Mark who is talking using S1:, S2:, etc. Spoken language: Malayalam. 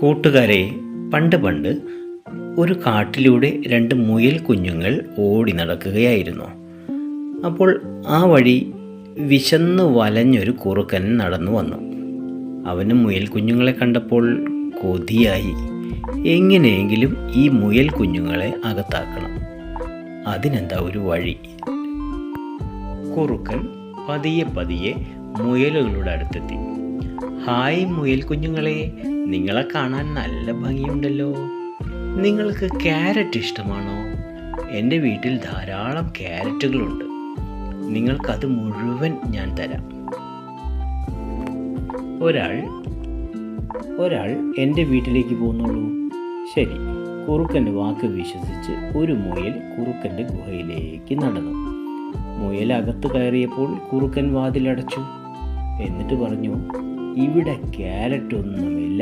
S1: കൂട്ടുകാരെ, പണ്ട് പണ്ട് ഒരു കാട്ടിലൂടെ രണ്ട് മുയൽ കുഞ്ഞുങ്ങൾ ഓടി നടക്കുകയായിരുന്നു. അപ്പോൾ ആ വഴി വിശന്നു വലഞ്ഞൊരു കുറുക്കൻ നടന്നു വന്നു. അവന് മുയൽ കുഞ്ഞുങ്ങളെ കണ്ടപ്പോൾ കൊതിയായി. എങ്ങനെയെങ്കിലും ഈ മുയൽ കുഞ്ഞുങ്ങളെ അകത്താക്കണം. അതിനെന്താ ഒരു വഴി? കുറുക്കൻ പതിയെ പതിയെ മുയലുകളുടെ അടുത്തെത്തി. ഹായ് മുയൽ കുഞ്ഞുങ്ങളെ, നിങ്ങളെ കാണാൻ നല്ല ഭംഗിയുണ്ടല്ലോ. നിങ്ങൾക്ക് ക്യാരറ്റ് ഇഷ്ടമാണോ? എൻ്റെ വീട്ടിൽ ധാരാളം ക്യാരറ്റുകളുണ്ട്. നിങ്ങൾക്കത് മുഴുവൻ ഞാൻ തരാം. ഒരാൾ എൻ്റെ വീട്ടിലേക്ക് പോന്നോളൂ. ശരി, കുറുക്കൻ്റെ വാക്ക് വിശ്വസിച്ച് ഒരു മുയൽ കുറുക്കൻ്റെ ഗുഹയിലേക്ക് നടന്നു. മുയൽ അകത്ത് കയറിയപ്പോൾ കുറുക്കൻ വാതിലടച്ചു. എന്നിട്ട് പറഞ്ഞു, ഇവിടെ ക്യാരറ്റ് ഒന്നുമില്ല.